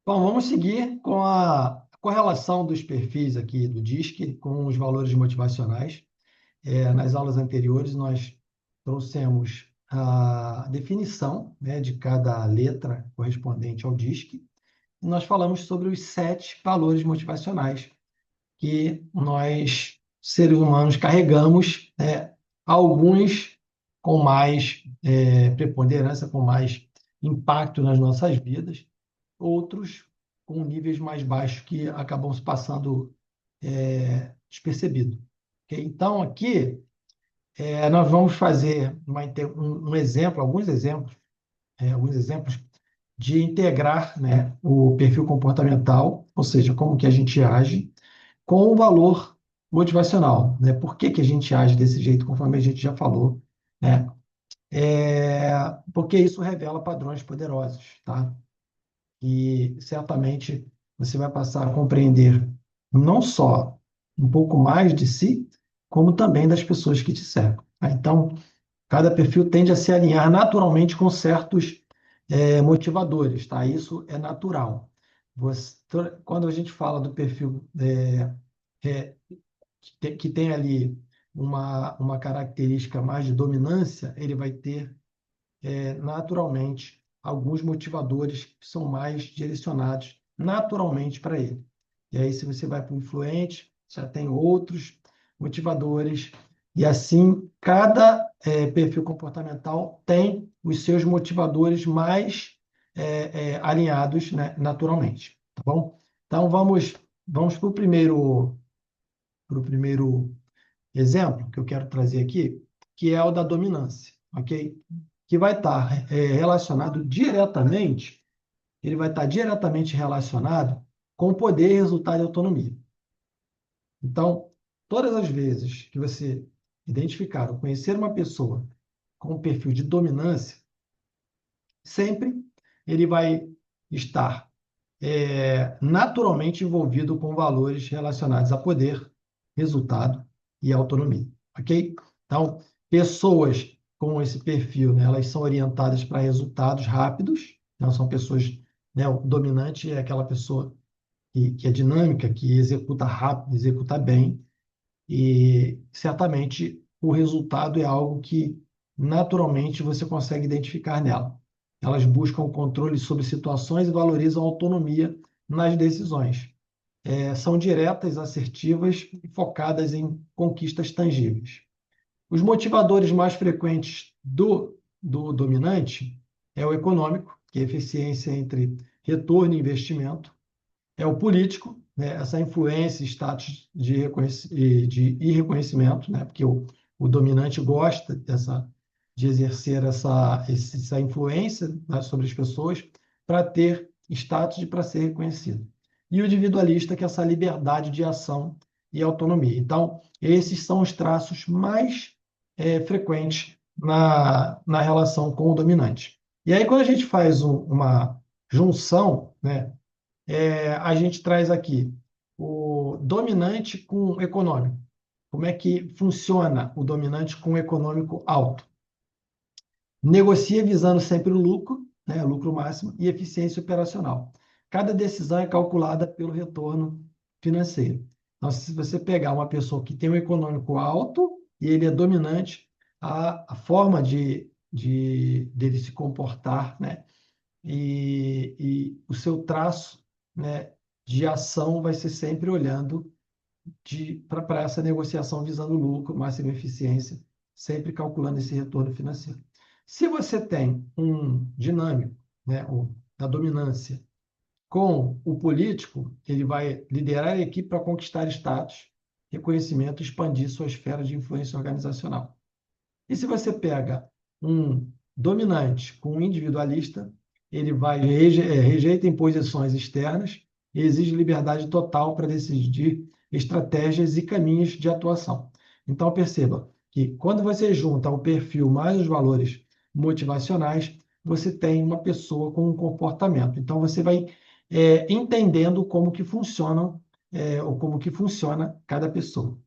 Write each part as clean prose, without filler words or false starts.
Bom, vamos seguir com a correlação dos perfis aqui do DISC com os valores motivacionais. Nas aulas anteriores, nós trouxemos a definição, né, de cada letra correspondente ao DISC, e nós falamos sobre os 7 valores motivacionais que nós, seres humanos, carregamos, né, alguns com mais preponderância, com mais impacto nas nossas vidas, outros com níveis mais baixos que acabam se passando despercebido. Ok? Então, aqui, nós vamos fazer um exemplo, alguns exemplos de integrar, né, o perfil comportamental, ou seja, como que a gente age, com o valor motivacional, né? Por que que a gente age desse jeito, conforme a gente já falou, né? Porque isso revela padrões poderosos, tá? E certamente você vai passar a compreender não só um pouco mais de si, como também das pessoas que te cercam, tá? Então, cada perfil tende a se alinhar naturalmente com certos motivadores, tá? Isso é natural. Quando a gente fala do perfil é, que tem ali uma característica mais de dominância, ele vai ter naturalmente alguns motivadores que são mais direcionados naturalmente para ele. E aí, se você vai para o influente, já tem outros motivadores, e assim, cada perfil comportamental tem os seus motivadores mais alinhados, né, naturalmente, tá bom? Então, vamos para o primeiro exemplo que eu quero trazer aqui, que é o da dominância, ok? Que vai estar ele vai estar diretamente relacionado com poder, resultado e autonomia. Então, todas as vezes que você identificar ou conhecer uma pessoa com um perfil de dominância, sempre ele vai estar naturalmente envolvido com valores relacionados a poder, resultado e autonomia, ok? Então, pessoas com esse perfil, né, elas são orientadas para resultados rápidos, não são pessoas, né, o dominante é aquela pessoa que é dinâmica, que executa rápido, executa bem, e certamente o resultado é algo que naturalmente você consegue identificar nela. Elas buscam o controle sobre situações e valorizam a autonomia nas decisões. São diretas, assertivas e focadas em conquistas tangíveis. Os motivadores mais frequentes do dominante é o econômico, que é a eficiência entre retorno e investimento, é o político, né, essa influência, status de reconhecimento, né, porque o dominante gosta de exercer essa influência, né, sobre as pessoas para ter status e para ser reconhecido. E o individualista, que é essa liberdade de ação e autonomia. Então, esses são os traços mais frequentes na relação com o dominante. E aí, quando a gente faz uma junção, né, a gente traz aqui o dominante com o econômico. Como é que funciona o dominante com o econômico alto? Negocia visando sempre o lucro, né, lucro máximo, e eficiência operacional. Cada decisão é calculada pelo retorno financeiro. Então, se você pegar uma pessoa que tem um econômico alto e ele é dominante, a forma dele se comportar, né, e o seu traço, né, de ação vai ser sempre olhando para essa negociação visando lucro, máxima eficiência, sempre calculando esse retorno financeiro. Se você tem um dinâmico, né, da dominância com o político, ele vai liderar a equipe para conquistar status, reconhecimento e expandir sua esfera de influência organizacional. E se você pega um dominante com um individualista, ele rejeita imposições externas e exige liberdade total para decidir estratégias e caminhos de atuação. Então, perceba que quando você junta o perfil mais os valores motivacionais, você tem uma pessoa com um comportamento. Então, você vai entendendo como que funcionam, ou como que funciona cada pessoa.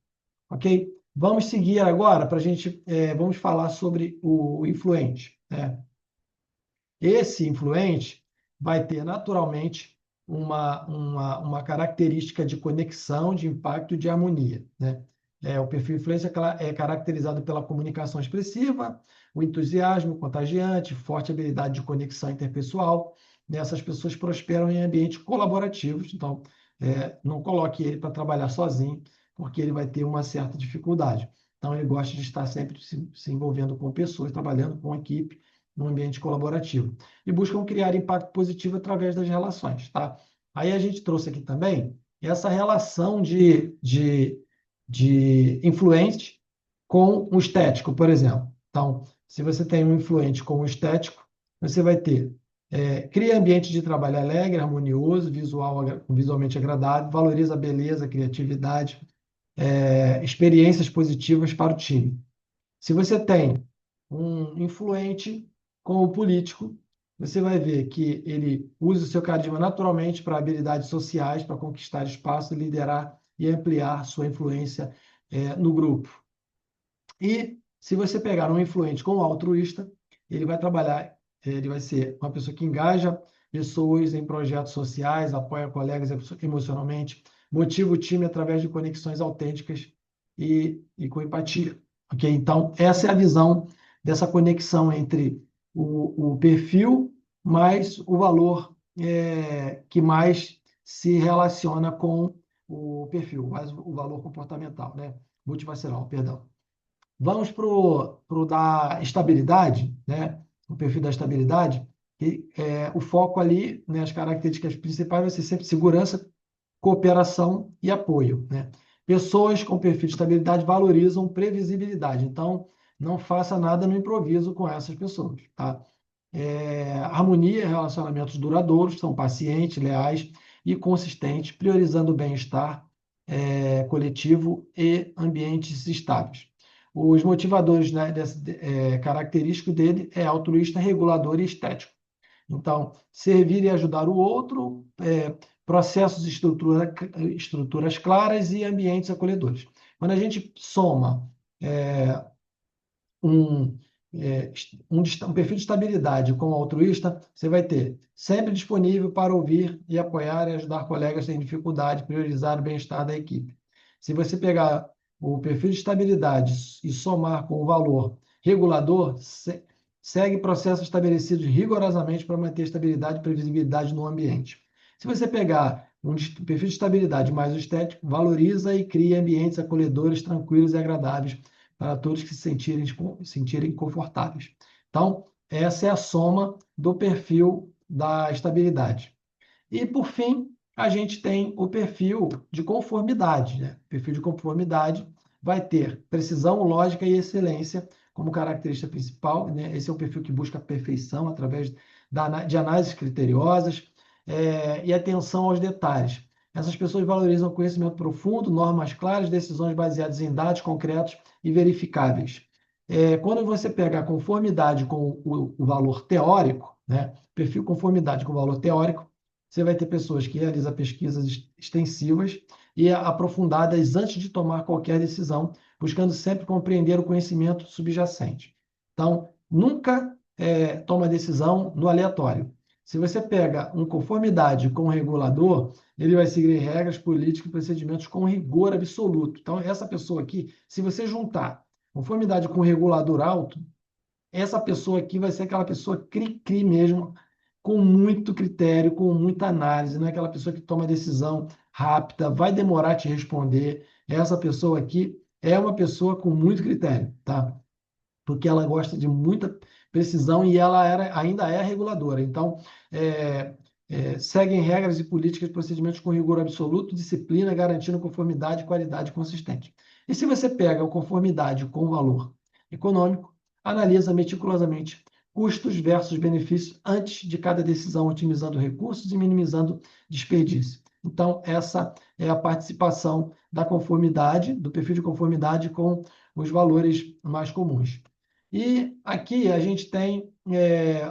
Ok? Vamos seguir agora para a gente, vamos falar sobre o influente, né? Esse influente vai ter naturalmente uma característica de conexão, de impacto e de harmonia, né? O perfil influência é caracterizado pela comunicação expressiva, o entusiasmo contagiante, forte habilidade de conexão interpessoal. Né? Essas pessoas prosperam em ambientes colaborativos, então não coloque ele para trabalhar sozinho, porque ele vai ter uma certa dificuldade. Então, ele gosta de estar sempre se envolvendo com pessoas, trabalhando com equipe, num ambiente colaborativo. E buscam criar impacto positivo através das relações, tá? Aí a gente trouxe aqui também essa relação de influente com o estético, por exemplo. Então, se você tem um influente com o estético, você vai ter cria ambiente de trabalho alegre, harmonioso, visualmente agradável, valoriza a beleza, a criatividade, experiências positivas para o time. Se você tem um influente com o político, você vai ver que ele usa o seu carisma naturalmente para habilidades sociais, para conquistar espaço, liderar e ampliar sua influência no grupo. E se você pegar um influente com altruísta, ele vai trabalhar, ele vai ser uma pessoa que engaja pessoas em projetos sociais, apoia colegas emocionalmente, motiva o time através de conexões autênticas e com empatia. Ok? Então, essa é a visão dessa conexão entre o perfil mais o valor que mais se relaciona com o perfil, mais o valor comportamental, né? Motivacional, perdão. Vamos para o da estabilidade, né? O perfil da estabilidade. E, o foco ali, né, as características principais vai ser sempre segurança, cooperação e apoio, né? Pessoas com perfil de estabilidade valorizam previsibilidade. Então, não faça nada no improviso com essas pessoas, tá? Harmonia, relacionamentos duradouros, são pacientes, leais e consistentes, priorizando o bem-estar coletivo e ambientes estáveis. Os motivadores, né, característico dele é altruísta, regulador e estético. Então, servir e ajudar o outro, processos e estruturas claras e ambientes acolhedores. Quando a gente soma um, um perfil de estabilidade com altruísta, você vai ter sempre disponível para ouvir e apoiar e ajudar colegas em dificuldade, priorizar o bem-estar da equipe. Se você pegar o perfil de estabilidade e somar com o valor regulador, segue processos estabelecidos rigorosamente para manter estabilidade e previsibilidade no ambiente. Se você pegar um perfil de estabilidade mais o estético, valoriza e cria ambientes acolhedores, tranquilos e agradáveis para todos que se sentirem confortáveis. Então, essa é a soma do perfil da estabilidade. E, por fim, a gente tem o perfil de conformidade. Né? O perfil de conformidade vai ter precisão, lógica e excelência como característica principal. Né? Esse é o perfil que busca a perfeição através de análises criteriosas e atenção aos detalhes. Essas pessoas valorizam conhecimento profundo, normas claras, decisões baseadas em dados concretos e verificáveis. Quando você pega a conformidade com o valor teórico, né? Perfil conformidade com o valor teórico, você vai ter pessoas que realizam pesquisas extensivas e aprofundadas antes de tomar qualquer decisão, buscando sempre compreender o conhecimento subjacente. Então, nunca toma decisão no aleatório. Se você pega uma conformidade com o regulador, ele vai seguir regras, políticas e procedimentos com rigor absoluto. Então, essa pessoa aqui, se você juntar conformidade com regulador alto, essa pessoa aqui vai ser aquela pessoa cri-cri mesmo, com muito critério, com muita análise, não é aquela pessoa que toma decisão rápida, vai demorar a te responder. Essa pessoa aqui é uma pessoa com muito critério, tá? Porque ela gosta de muita precisão e ela ainda é reguladora. Então, seguem regras e políticas e procedimentos com rigor absoluto, disciplina, garantindo conformidade, qualidade e consistente. E se você pega a conformidade com o valor econômico, analisa meticulosamente custos versus benefícios antes de cada decisão, otimizando recursos e minimizando desperdício. Então, essa é a participação da conformidade, do perfil de conformidade com os valores mais comuns. E aqui a gente tem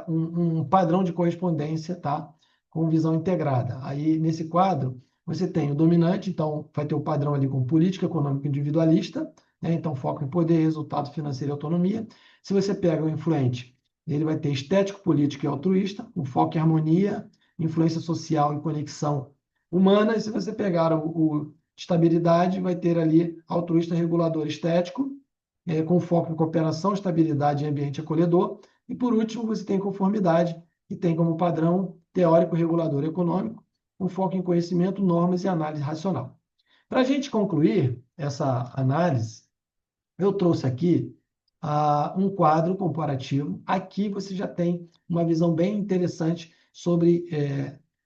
um padrão de correspondência, tá? Com visão integrada. Aí, nesse quadro, você tem o dominante, então vai ter o padrão ali com política econômica individualista, né? Então foco em poder, resultado financeiro e autonomia. Se você pega o influente, ele vai ter estético, político e altruísta, o foco em harmonia, influência social e conexão humana. E se você pegar o estabilidade, vai ter ali altruísta, regulador, estético, com foco em cooperação, estabilidade e ambiente acolhedor. E, por último, você tem conformidade, que tem como padrão teórico, regulador, econômico, com foco em conhecimento, normas e análise racional. Para a gente concluir essa análise, eu trouxe aqui um quadro comparativo. Aqui você já tem uma visão bem interessante sobre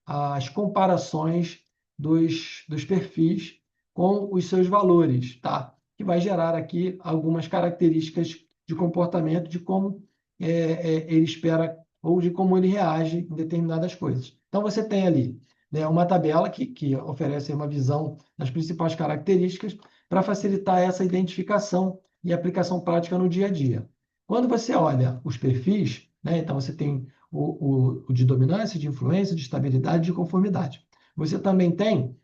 as comparações dos perfis com os seus valores, tá? Que vai gerar aqui algumas características de comportamento, de como ele espera ou de como ele reage em determinadas coisas. Então, você tem ali, né, uma tabela que oferece uma visão das principais características para facilitar essa identificação e aplicação prática no dia a dia. Quando você olha os perfis, né, então você tem o de dominância, de influência, de estabilidade e de conformidade. Você também tem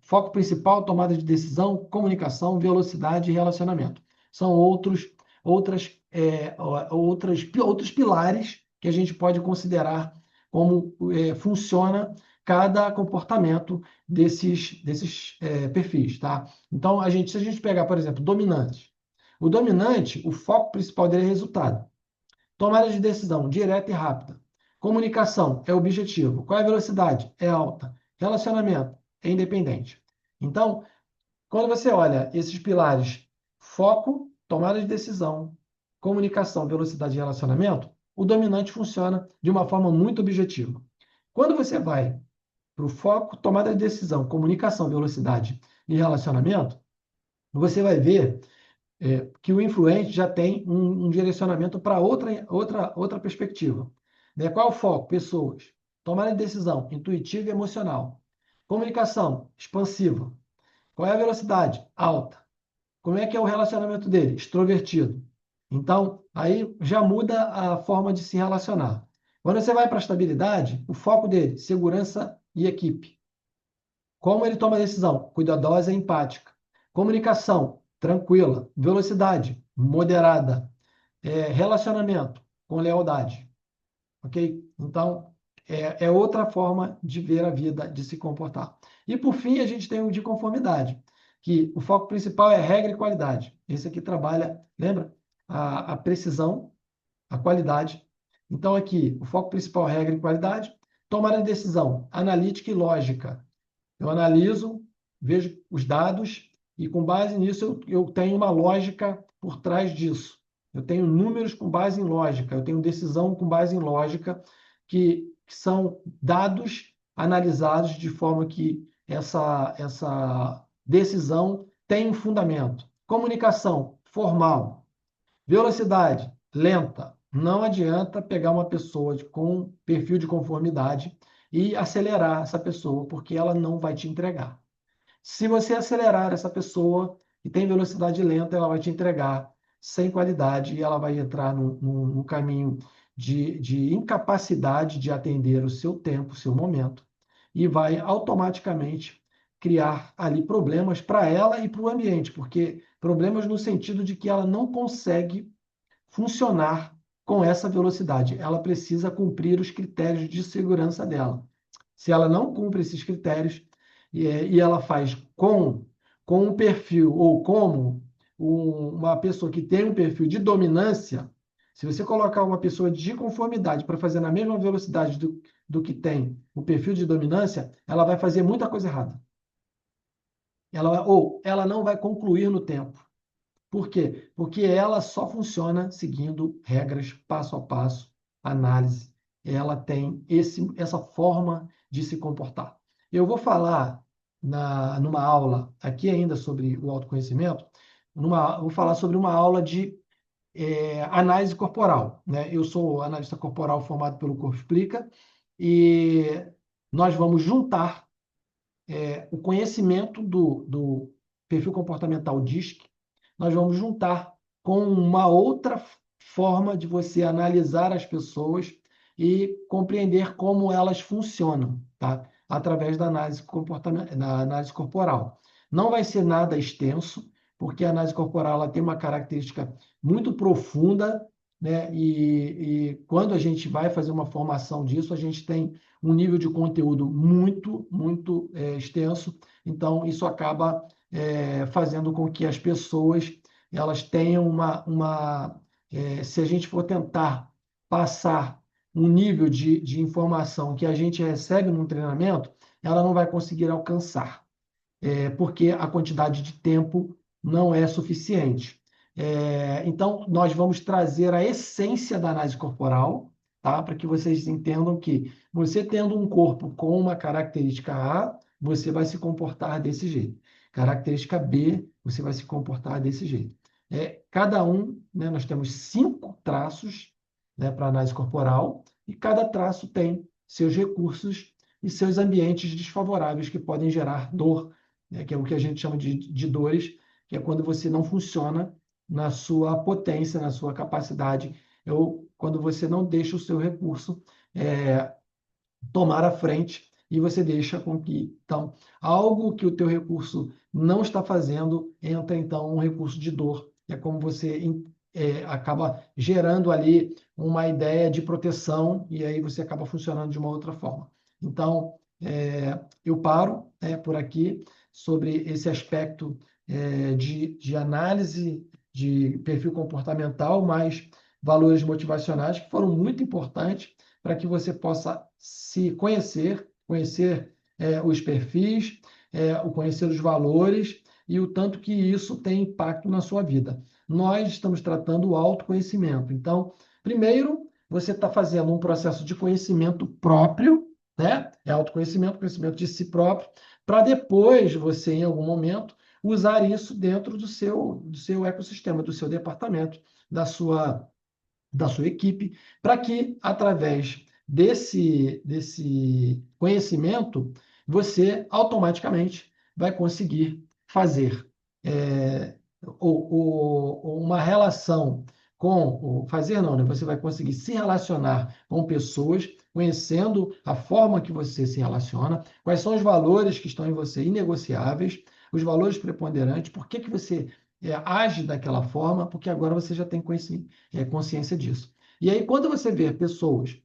foco principal, tomada de decisão, comunicação, velocidade e relacionamento. São outros pilares que a gente pode considerar como funciona cada comportamento desses perfis, tá? Então, se a gente pegar, por exemplo, dominante, o dominante, o foco principal dele é resultado. Tomada de decisão direta e rápida. Comunicação é objetivo. Qual é a velocidade? É alta. Relacionamento é independente. Então, quando você olha esses pilares, foco, tomada de decisão, comunicação, velocidade e relacionamento, o dominante funciona de uma forma muito objetiva. Quando você vai para o foco, tomada de decisão, comunicação, velocidade e relacionamento, você vai ver que o influente já tem um direcionamento para outra perspectiva. Né? Qual é o foco? Pessoas. Tomada de decisão, intuitiva e emocional. Comunicação, expansiva. Qual é a velocidade? Alta. Como é que é o relacionamento dele? Extrovertido. Então, aí já muda a forma de se relacionar. Quando você vai para a estabilidade, o foco dele, segurança e equipe. Como ele toma decisão? Cuidadosa e empática. Comunicação, tranquila. Velocidade, moderada. Relacionamento, com lealdade. Ok? Então, é outra forma de ver a vida, de se comportar. E, por fim, a gente tem o de conformidade, que o foco principal é regra e qualidade. Esse aqui trabalha, lembra? A precisão, a qualidade. Então, aqui, o foco principal é regra e qualidade. Tomada de decisão, analítica e lógica. Eu analiso, vejo os dados e, com base nisso, eu tenho uma lógica por trás disso. Eu tenho números com base em lógica, eu tenho decisão com base em lógica, que são dados analisados de forma que essa decisão tem um fundamento. Comunicação formal. Velocidade lenta. Não adianta pegar uma pessoa com perfil de conformidade e acelerar essa pessoa, porque ela não vai te entregar. Se você acelerar essa pessoa que tem velocidade lenta, ela vai te entregar sem qualidade e ela vai entrar num caminho de incapacidade de atender o seu tempo, o seu momento, e vai automaticamente criar ali problemas para ela e para o ambiente, porque problemas no sentido de que ela não consegue funcionar com essa velocidade. Ela precisa cumprir os critérios de segurança dela. Se ela não cumpre esses critérios e ela faz com um perfil ou como uma pessoa que tem um perfil de dominância, se você colocar uma pessoa de conformidade para fazer na mesma velocidade do que tem o perfil de dominância, ela vai fazer muita coisa errada. Ou ela não vai concluir no tempo. Por quê? Porque ela só funciona seguindo regras passo a passo, análise. Ela tem essa forma de se comportar. Eu vou falar numa aula aqui ainda sobre o autoconhecimento, vou falar sobre uma aula de análise corporal. Né? Eu sou analista corporal formado pelo Corpo Explica e nós vamos juntar o conhecimento do perfil comportamental DISC, nós vamos juntar com uma outra forma de você analisar as pessoas e compreender como elas funcionam, tá? Através da análise corporal. Não vai ser nada extenso, porque a análise corporal ela tem uma característica muito profunda né? E quando a gente vai fazer uma formação disso, a gente tem um nível de conteúdo muito extenso. Então, isso acaba fazendo com que as pessoas elas tenham se a gente for tentar passar um nível de informação que a gente recebe num treinamento, ela não vai conseguir alcançar porque a quantidade de tempo não é suficiente. Então, nós vamos trazer a essência da análise corporal, tá? Para que vocês entendam que você tendo um corpo com uma característica A, você vai se comportar desse jeito. Característica B, você vai se comportar desse jeito. Cada um, né, nós temos 5 traços, né, para análise corporal, e cada traço tem seus recursos e seus ambientes desfavoráveis que podem gerar dor, né, que é o que a gente chama de dores, que é quando você não funciona na sua potência, na sua capacidade, ou quando você não deixa o seu recurso é, tomar a frente e você deixa com que, então, algo que o teu recurso não está fazendo, entra, então, um recurso de dor. É como você acaba gerando ali uma ideia de proteção e aí você acaba funcionando de uma outra forma. Então, eu paro por aqui sobre esse aspecto de análise de perfil comportamental, mas valores motivacionais que foram muito importantes para que você possa se conhecer os perfis, conhecer os valores e o tanto que isso tem impacto na sua vida. Nós estamos tratando o autoconhecimento. Então, primeiro, você está fazendo um processo de conhecimento próprio, né? É autoconhecimento, conhecimento de si próprio, para depois você, em algum momento, usar isso dentro do seu ecossistema, do seu departamento, da sua equipe, para que, através desse conhecimento, você automaticamente vai conseguir fazer uma relação fazer não, né? Você vai conseguir se relacionar com pessoas, conhecendo a forma que você se relaciona, quais são os valores que estão em você inegociáveis, os valores preponderantes, por que você age daquela forma, porque agora você já tem consciência disso. E aí, quando você vê pessoas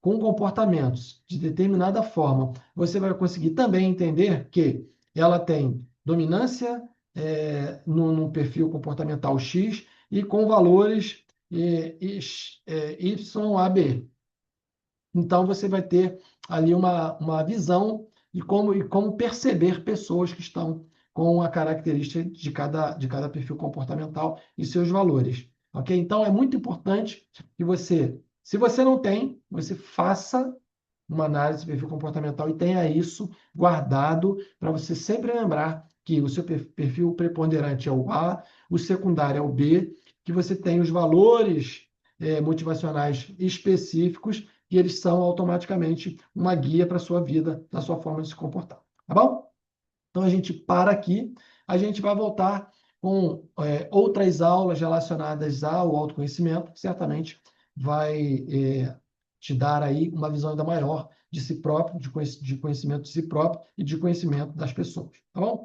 com comportamentos de determinada forma, você vai conseguir também entender que ela tem dominância num perfil comportamental X e com valores YAB. Então, você vai ter ali uma visão de como perceber pessoas que estão com a característica de cada perfil comportamental e seus valores. Ok? Então, é muito importante que você, se você não tem, você faça uma análise de perfil comportamental e tenha isso guardado para você sempre lembrar que o seu perfil preponderante é o A, o secundário é o B, que você tem os valores motivacionais específicos e eles são automaticamente uma guia para a sua vida, da sua forma de se comportar. Tá bom? Então a gente para aqui, a gente vai voltar com outras aulas relacionadas ao autoconhecimento, que certamente vai te dar aí uma visão ainda maior de si próprio, de conhecimento de si próprio e de conhecimento das pessoas. Tá bom?